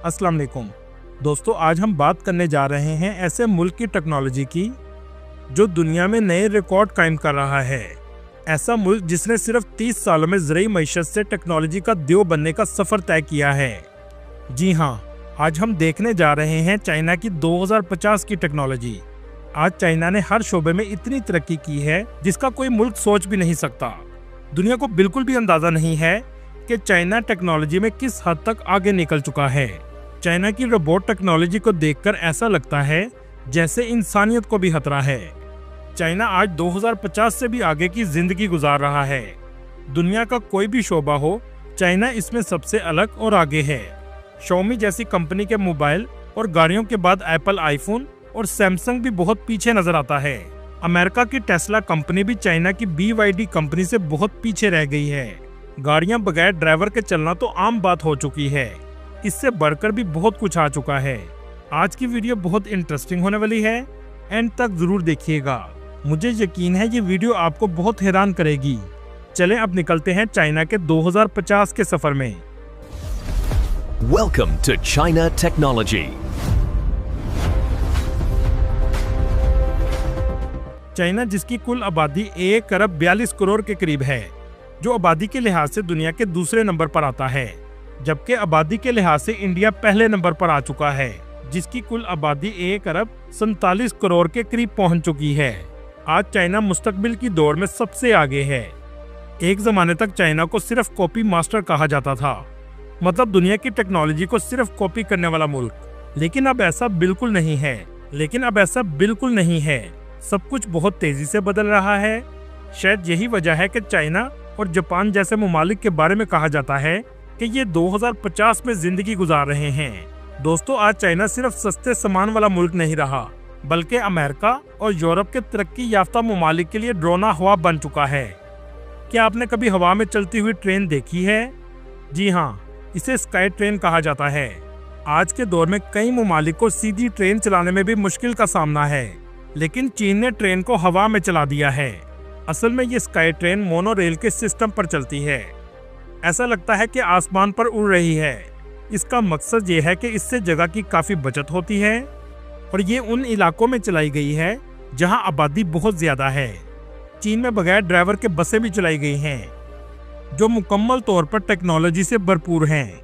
अस्सलाम वालेकुम दोस्तों, आज हम बात करने जा रहे हैं ऐसे मुल्क की टेक्नोलॉजी की जो दुनिया में नए रिकॉर्ड कायम कर रहा है। ऐसा मुल्क जिसने सिर्फ 30 सालों में ज़रूरी मईशत से टेक्नोलॉजी का देव बनने का सफ़र तय किया है। जी हाँ, आज हम देखने जा रहे हैं चाइना की 2050 की टेक्नोलॉजी। आज चाइना ने हर शोबे में इतनी तरक्की की है जिसका कोई मुल्क सोच भी नहीं सकता। दुनिया को बिल्कुल भी अंदाज़ा नहीं है कि चाइना टेक्नोलॉजी में किस हद तक आगे निकल चुका है। चाइना की रोबोट टेक्नोलॉजी को देखकर ऐसा लगता है जैसे इंसानियत को भी खतरा है। चाइना आज 2050 से भी आगे की जिंदगी गुजार रहा है। दुनिया का कोई भी शोबा हो, चाइना इसमें सबसे अलग और आगे है। Xiaomi जैसी कंपनी के मोबाइल और गाड़ियों के बाद एप्पल आईफोन और सैमसंग भी बहुत पीछे नजर आता है। अमेरिका की टेस्ला कंपनी भी चाइना की BYD कंपनी से बहुत पीछे रह गई है। गाड़ियां बगैर ड्राइवर के चलना तो आम बात हो चुकी है। इससे बढ़कर भी बहुत कुछ आ चुका है। आज की वीडियो बहुत इंटरेस्टिंग होने वाली है, एंड तक जरूर देखिएगा। मुझे यकीन है ये वीडियो आपको बहुत हैरान करेगी। चलें अब निकलते हैं चाइना के 2050 के सफर में। Welcome to China Technology. China जिसकी कुल आबादी 1 अरब 42 करोड़ के करीब है, जो आबादी के लिहाज से दुनिया के दूसरे नंबर पर आता है, जबकि आबादी के लिहाज से इंडिया पहले नंबर पर आ चुका है, जिसकी कुल आबादी 1 अरब 47 करोड़ के करीब पहुंच चुकी है। आज चाइना मुस्तकबिल की दौड़ में सबसे आगे है। एक जमाने तक चाइना को सिर्फ कॉपी मास्टर कहा जाता था, मतलब दुनिया की टेक्नोलॉजी को सिर्फ कॉपी करने वाला मुल्क। लेकिन अब ऐसा बिल्कुल नहीं है। सब कुछ बहुत तेजी से बदल रहा है। शायद यही वजह है कि चाइना और जापान जैसे ममालिक के बारे में कहा जाता है कि ये 2050 में जिंदगी गुजार रहे हैं। दोस्तों, आज चाइना सिर्फ सस्ते सामान वाला मुल्क नहीं रहा, बल्कि अमेरिका और यूरोप के तरक्की याफ्ता ममालिक के लिए ड्रोना हवा बन चुका है। क्या आपने कभी हवा में चलती हुई ट्रेन देखी है? जी हाँ, इसे स्काई ट्रेन कहा जाता है। आज के दौर में कई ममालिक को सीधी ट्रेन चलाने में भी मुश्किल का सामना है, लेकिन चीन ने ट्रेन को हवा में चला दिया है। असल में ये स्काई ट्रेन मोनोरेल के सिस्टम पर चलती है। ऐसा लगता है कि आसमान पर उड़ रही है। इसका मकसद ये है कि इससे जगह की काफ़ी बचत होती है, और ये उन इलाकों में चलाई गई है जहां आबादी बहुत ज़्यादा है। चीन में बगैर ड्राइवर के बसें भी चलाई गई हैं, जो मुकम्मल तौर पर टेक्नोलॉजी से भरपूर हैं।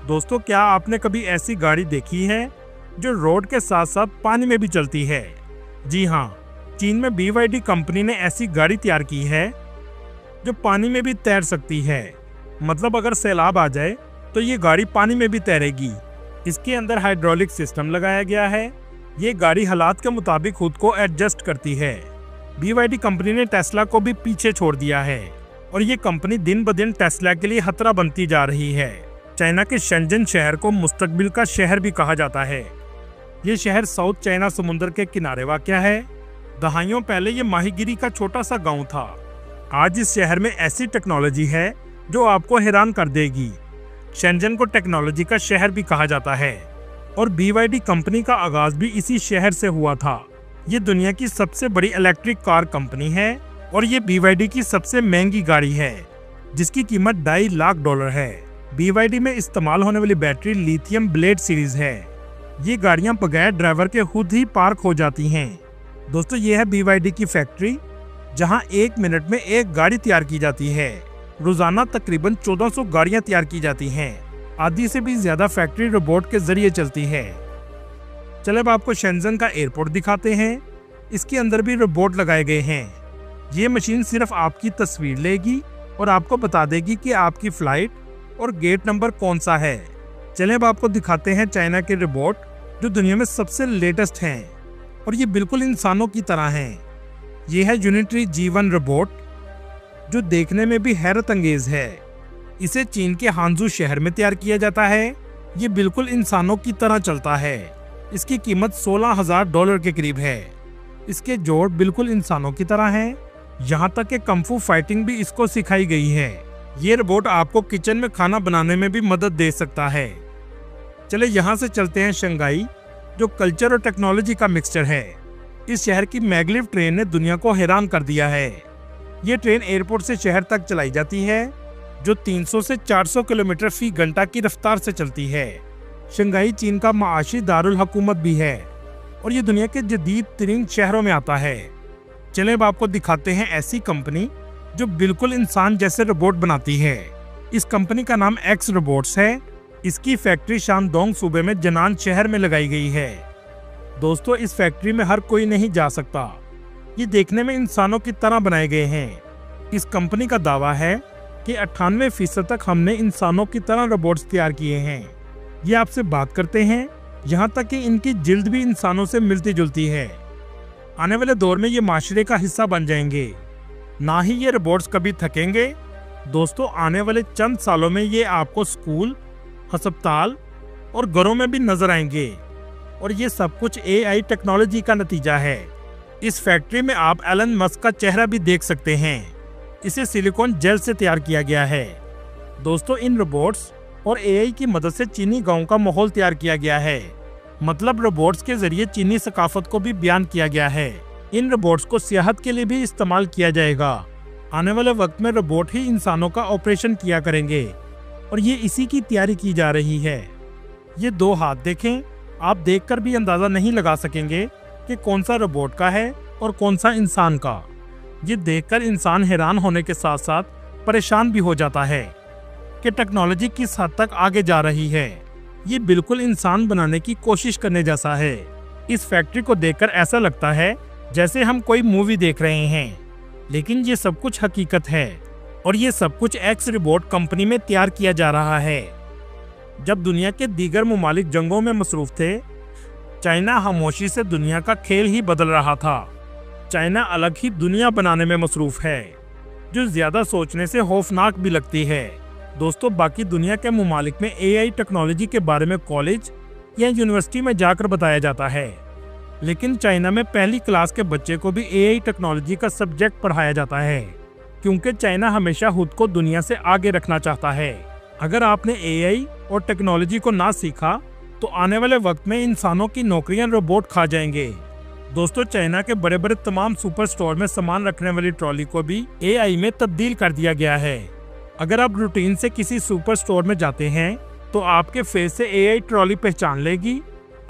दोस्तों, क्या आपने कभी ऐसी गाड़ी देखी है जो रोड के साथ साथ पानी में भी चलती है? जी हाँ, चीन में BYD कंपनी ने ऐसी गाड़ी तैयार की है जो पानी में भी तैर सकती है। मतलब अगर सैलाब आ जाए तो ये गाड़ी पानी में भी तैरेगी। इसके अंदर हाइड्रोलिक सिस्टम लगाया गया है। ये गाड़ी हालात के मुताबिक खुद को एडजस्ट करती है। BYD कंपनी ने टेस्ला को भी पीछे छोड़ दिया है, और ये कंपनी दिन ब दिन टेस्ला के लिए खतरा बनती जा रही है। चाइना के शेंजन शहर को मुस्तकबिल का शहर भी कहा जाता है। ये शहर साउथ चाइना समुद्र के किनारे वाक़या है। दहाइयों पहले ये माहीगिरी का छोटा सा गांव था। आज इस शहर में ऐसी टेक्नोलॉजी है जो आपको हैरान कर देगी। शेंजन को टेक्नोलॉजी का शहर भी कहा जाता है, और BYD कंपनी का आगाज भी इसी शहर से हुआ था। ये दुनिया की सबसे बड़ी इलेक्ट्रिक कार कंपनी है, और ये BYD की सबसे महंगी गाड़ी है, जिसकी कीमत $2.5 लाख है। BYD में इस्तेमाल होने वाली बैटरी लिथियम ब्लेड सीरीज है। ये गाड़ियां बगैर ड्राइवर के खुद ही पार्क हो जाती हैं। दोस्तों, ये है BYD की फैक्ट्री, जहां 1 मिनट में एक गाड़ी तैयार की जाती है। रोजाना तकरीबन 1400 गाड़ियां तैयार की जाती हैं। आधी से भी ज्यादा फैक्ट्री रोबोट के जरिए चलती है। चले अब आपको शेंजन का एयरपोर्ट दिखाते हैं। इसके अंदर भी रोबोट लगाए गए हैं। ये मशीन सिर्फ आपकी तस्वीर लेगी और आपको बता देगी कि आपकी फ्लाइट और गेट नंबर कौन सा है। चलें अब आपको दिखाते हैं चाइना के रोबोट जो दुनिया में सबसे लेटेस्ट हैं, और ये बिल्कुल इंसानों की तरह हैं। ये है यूनिटरी G1 रोबोट, जो देखने में भी हैरत अंगेज है। इसे चीन के हांजू शहर में तैयार किया जाता है। ये बिल्कुल इंसानों की तरह चलता है। इसकी कीमत $16,000 के करीब है। इसके जोड़ बिल्कुल इंसानों की तरह हैं। यहाँ तक कि कंफू फाइटिंग भी इसको सिखाई गई है। ये रोबोट आपको किचन में खाना बनाने में भी मदद दे सकता है। चले यहाँ से चलते हैं शंघाई, जो कल्चर और टेक्नोलॉजी का मिक्सचर है। इस शहर की मैग्लिव ट्रेन ने दुनिया को हैरान कर दिया है। ये ट्रेन एयरपोर्ट से शहर तक चलाई जाती है। जो 300 से 400 किलोमीटर फी घंटा की रफ्तार से चलती है। शंघाई चीन का माशी दारुल हुकूमत भी है और ये दुनिया के जदीद तरीन शहरों में आता है। चले अब आपको दिखाते हैं ऐसी कंपनी जो बिल्कुल इंसान जैसे रोबोट बनाती है। इस कंपनी का नाम एक्स रोबोट्स है। इसकी फैक्ट्री शानडोंग सूबे में जनान शहर में लगाई गई है। दोस्तों, इस फैक्ट्री में हर कोई नहीं जा सकता। ये देखने में इंसानों की तरह बनाए गए हैं। इस कंपनी का दावा है कि 98% तक हमने इंसानों की तरह रोबोट्स तैयार किए हैं। ये आपसे बात करते हैं, यहाँ तक कि इनकी जिल्द भी इंसानों से मिलती जुलती है। आने वाले दौर में ये माशरे का हिस्सा बन जाएंगे। ना ही ये रोबोट्स कभी थकेंगे। दोस्तों, आने वाले चंद सालों में ये आपको स्कूल, अस्पताल और घरों में भी नजर आएंगे और ये सब कुछ AI टेक्नोलॉजी का नतीजा है। इस फैक्ट्री में आप एलन मस्क का चेहरा भी देख सकते हैं। इसे सिलिकॉन जेल से तैयार किया गया है। दोस्तों, इन रोबोट्स और AI की मदद से चीनी गांव का माहौल तैयार किया गया है। मतलब रोबोट्स के जरिए चीनी सकाफत को भी बयान किया गया है। इन रोबोट्स को सियाहत के लिए भी इस्तेमाल किया जाएगा। आने वाले वक्त में रोबोट ही इंसानों का ऑपरेशन किया करेंगे और ये इसी की तैयारी की जा रही है। ये 2 हाथ देखें, आप देखकर भी अंदाजा नहीं लगा सकेंगे कि कौन सा रोबोट का है और कौन सा इंसान का। ये देखकर इंसान हैरान होने के साथ साथ परेशान भी हो जाता है कि टेक्नोलॉजी किस हद तक आगे जा रही है। ये बिल्कुल इंसान बनाने की कोशिश करने जैसा है। इस फैक्ट्री को देखकर ऐसा लगता है जैसे हम कोई मूवी देख रहे हैं, लेकिन ये सब कुछ हकीकत है और ये सब कुछ एक्स रोबोट कंपनी में तैयार किया जा रहा है। जब दुनिया के दीगर ममालिक जंगों में मसरूफ थे, चाइना खामोशी से दुनिया का खेल ही बदल रहा था। चाइना अलग ही दुनिया बनाने में मसरूफ है, जो ज्यादा सोचने से खौफनाक भी लगती है। दोस्तों, बाकी दुनिया के ममालिक में AI टेक्नोलॉजी के बारे में कॉलेज या यूनिवर्सिटी में जाकर बताया जाता है, लेकिन चाइना में पहली क्लास के बच्चे को भी AI टेक्नोलॉजी का सब्जेक्ट पढ़ाया जाता है, क्योंकि चाइना हमेशा खुद को दुनिया से आगे रखना चाहता है। अगर आपने AI और टेक्नोलॉजी को ना सीखा तो आने वाले वक्त में इंसानों की नौकरियां रोबोट खा जाएंगे। दोस्तों, चाइना के बड़े बड़े तमाम सुपर स्टोर में सामान रखने वाली ट्रॉली को भी AI में तब्दील कर दिया गया है। अगर आप रूटीन से किसी सुपर स्टोर में जाते हैं तो आपके फेस से AI ट्रॉली पहचान लेगी।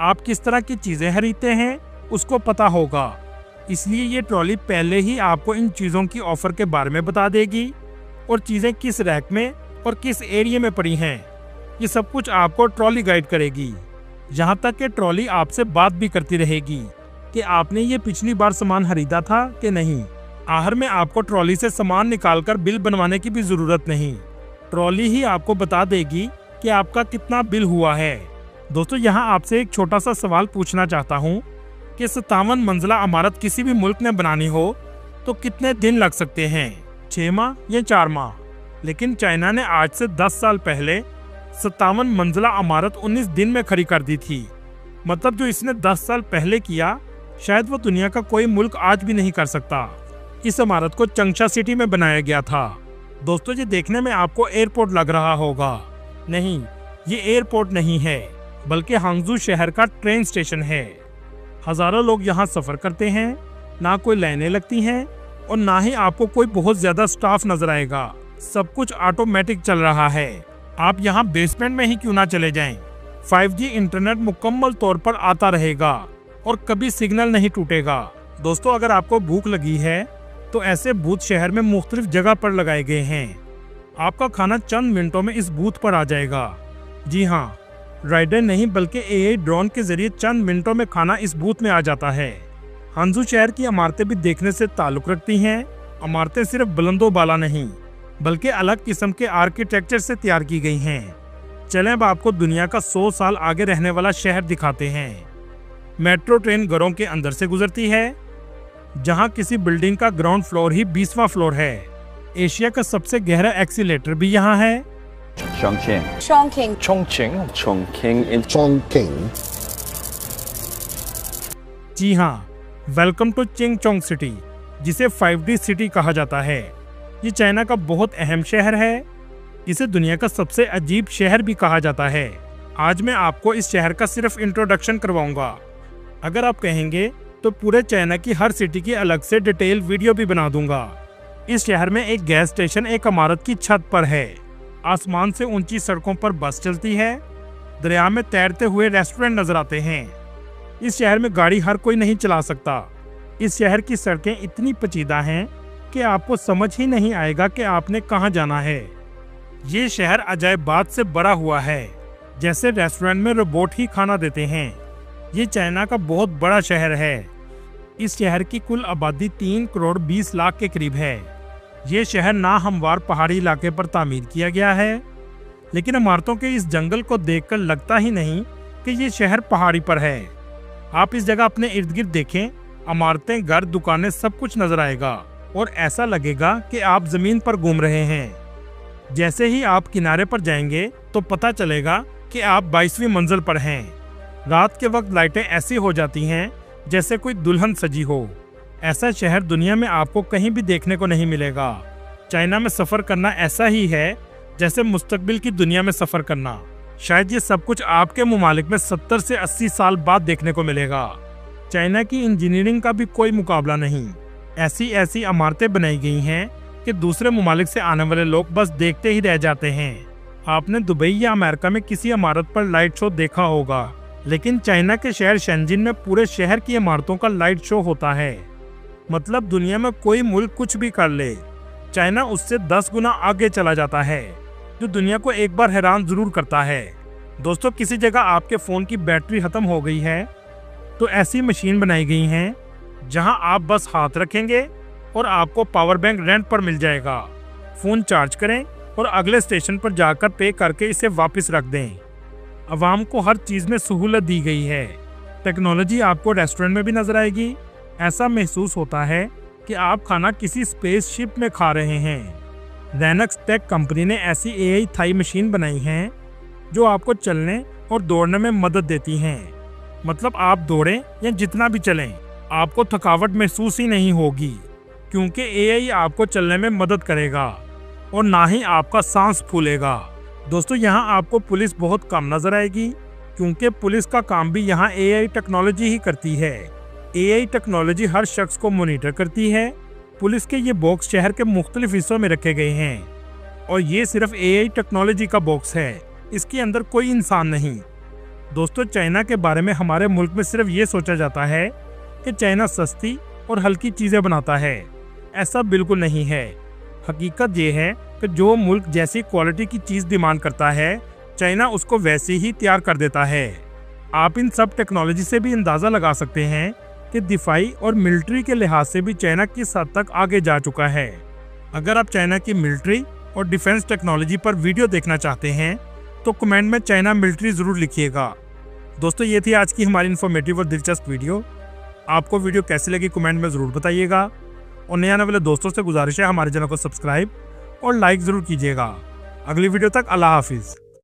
आप किस तरह की चीजें खरीदते हैं उसको पता होगा, इसलिए ये ट्रॉली पहले ही आपको इन चीजों की ऑफर के बारे में बता देगी और चीजें किस रैक में और किस एरिया में पड़ी हैं। ये सब कुछ आपको ट्रॉली गाइड करेगी। यहाँ तक कि ट्रॉली आपसे बात भी करती रहेगी कि आपने ये पिछली बार सामान खरीदा था कि नहीं। आखिर में आपको ट्रॉली से सामान निकालकर बिल बनवाने की भी जरूरत नहीं, ट्रॉली ही आपको बता देगी कि आपका कितना बिल हुआ है। दोस्तों, यहाँ आपसे एक छोटा सा सवाल पूछना चाहता हूँ कि 57 मंजिला इमारत किसी भी मुल्क ने बनानी हो तो कितने दिन लग सकते हैं, 6 माह या 4 माह? लेकिन चाइना ने आज से 10 साल पहले 57 मंजिला इमारत 19 दिन में खड़ी कर दी थी। मतलब जो इसने 10 साल पहले किया, शायद वो दुनिया का कोई मुल्क आज भी नहीं कर सकता। इस इमारत को चंगशा सिटी में बनाया गया था। दोस्तों, ये देखने में आपको एयरपोर्ट लग रहा होगा। नहीं, ये एयरपोर्ट नहीं है, बल्कि हांगजू शहर का ट्रेन स्टेशन है। हजारों लोग यहाँ सफर करते हैं, ना कोई लाइनें लगती हैं और ना ही आपको कोई बहुत ज्यादा स्टाफ नजर आएगा। सब कुछ ऑटोमेटिक चल रहा है। आप यहाँ बेसमेंट में ही क्यों ना चले जाएं। 5G इंटरनेट मुकम्मल तौर पर आता रहेगा और कभी सिग्नल नहीं टूटेगा। दोस्तों, अगर आपको भूख लगी है तो ऐसे बूथ शहर में मुख्तलिफ जगह पर लगाए गए हैं। आपका खाना चंद मिनटों में इस बूथ पर आ जाएगा। जी हाँ, राइडर नहीं बल्कि AI ड्रोन के जरिए चंद मिनटों में खाना इस बूथ में आ जाता है। हांगजू शहर की इमारतें भी देखने से ताल्लुक रखती हैं। इमारतें सिर्फ बुलंदो बाला नहीं बल्कि अलग किस्म के आर्किटेक्चर से तैयार की गई हैं। चलें अब आपको दुनिया का 100 साल आगे रहने वाला शहर दिखाते हैं। मेट्रो ट्रेन घरों के अंदर से गुजरती है, जहां किसी बिल्डिंग का ग्राउंड फ्लोर ही 20वां फ्लोर है। एशिया का सबसे गहरा एक्सीलेटर भी यहाँ है। जी हाँ, वेलकम टू चिंगचोंग सिटी, जिसे 5D सिटी कहा जाता है। ये चाइना का बहुत अहम शहर है। इसे दुनिया का सबसे अजीब शहर भी कहा जाता है। आज मैं आपको इस शहर का सिर्फ इंट्रोडक्शन करवाऊंगा। अगर आप कहेंगे तो पूरे चाइना की हर सिटी की अलग से डिटेल वीडियो भी बना दूंगा। इस शहर में एक गैस स्टेशन एक इमारत की छत पर है। आसमान से ऊंची सड़कों पर बस चलती है, दरिया में तैरते हुए रेस्टोरेंट नजर आते हैं। इस शहर में गाड़ी हर कोई नहीं चला सकता। इस शहर की सड़कें इतनी पेचीदा हैं कि आपको समझ ही नहीं आएगा कि आपने कहां जाना है। ये शहर अजायबात से भरा हुआ है, जैसे रेस्टोरेंट में रोबोट ही खाना देते हैं। ये चाइना का बहुत बड़ा शहर है। इस शहर की कुल आबादी 3 करोड़ 20 लाख के करीब है। ये शहर नाहमवार पहाड़ी इलाके पर तामीर किया गया है, लेकिन इमारतों के इस जंगल को देखकर लगता ही नहीं कि ये शहर पहाड़ी पर है। आप इस जगह अपने इर्द गिर्द देखें, इमारतें, घर, दुकानें, सब कुछ नजर आएगा और ऐसा लगेगा कि आप जमीन पर घूम रहे हैं। जैसे ही आप किनारे पर जाएंगे तो पता चलेगा कि आप 22वीं मंजिल पर हैं। रात के वक्त लाइटें ऐसी हो जाती हैं जैसे कोई दुल्हन सजी हो। ऐसा शहर दुनिया में आपको कहीं भी देखने को नहीं मिलेगा। चाइना में सफर करना ऐसा ही है जैसे मुस्तकबिल की दुनिया में सफर करना। शायद ये सब कुछ आपके मुमालिक में 70 से 80 साल बाद देखने को मिलेगा। चाइना की इंजीनियरिंग का भी कोई मुकाबला नहीं। ऐसी ऐसी इमारतें बनाई गई हैं कि दूसरे मुमालिक से आने वाले लोग बस देखते ही रह जाते हैं। आपने दुबई या अमेरिका में किसी इमारत पर लाइट शो देखा होगा, लेकिन चाइना के शहर शेंजिन में पूरे शहर की इमारतों का लाइट शो होता है। मतलब दुनिया में कोई मुल्क कुछ भी कर ले, चाइना उससे 10 गुना आगे चला जाता है, जो दुनिया को एक बार हैरान जरूर करता है। दोस्तों, किसी जगह आपके फोन की बैटरी खत्म हो गई है तो ऐसी मशीन बनाई गई हैं जहां आप बस हाथ रखेंगे और आपको पावर बैंक रेंट पर मिल जाएगा। फोन चार्ज करें और अगले स्टेशन पर जाकर पे करके इसे वापस रख दें। अवाम को हर चीज में सहूलत दी गई है। टेक्नोलॉजी आपको रेस्टोरेंट में भी नजर आएगी। ऐसा महसूस होता है कि आप खाना किसी स्पेसशिप में खा रहे हैं। रेनक्स टेक कंपनी ने ऐसी एआई थाई मशीन बनाई है जो आपको चलने और दौड़ने में मदद देती हैं। मतलब आप दौड़ें या जितना भी चलें, आपको थकावट महसूस ही नहीं होगी, क्योंकि एआई आपको चलने में मदद करेगा और ना ही आपका सांस फूलेगा। दोस्तों, यहाँ आपको पुलिस बहुत कम नजर आएगी, क्योंकि पुलिस का काम भी यहाँ एआई टेक्नोलॉजी ही करती है। एआई टेक्नोलॉजी हर शख्स को मॉनिटर करती है। पुलिस के ये बॉक्स शहर के मुख्तलिफ हिस्सों में रखे गए हैं और ये सिर्फ एआई टेक्नोलॉजी का बॉक्स है, इसके अंदर कोई इंसान नहीं। दोस्तों, चाइना के बारे में हमारे मुल्क में सिर्फ ये सोचा जाता है कि चाइना सस्ती और हल्की चीज़ें बनाता है। ऐसा बिल्कुल नहीं है। हकीकत ये है कि जो मुल्क जैसी क्वालिटी की चीज़ डिमांड करता है, चाइना उसको वैसे ही तैयार कर देता है। आप इन सब टेक्नोलॉजी से भी अंदाज़ा लगा सकते हैं कि दिफाई और मिलिट्री के लिहाज से भी चाइना किस हद तक आगे जा चुका है। अगर आप चाइना की मिलिट्री और डिफेंस टेक्नोलॉजी पर वीडियो देखना चाहते हैं तो कमेंट में चाइना मिलिट्री ज़रूर लिखिएगा। दोस्तों, ये थी आज की हमारी इन्फॉर्मेटिव और दिलचस्प वीडियो। आपको वीडियो कैसी लगी कमेंट में ज़रूर बताइएगा और नए आने वाले दोस्तों से गुजारिश है हमारे चैनल को सब्सक्राइब और लाइक ज़रूर कीजिएगा। अगली वीडियो तक अल्लाह हाफिज़।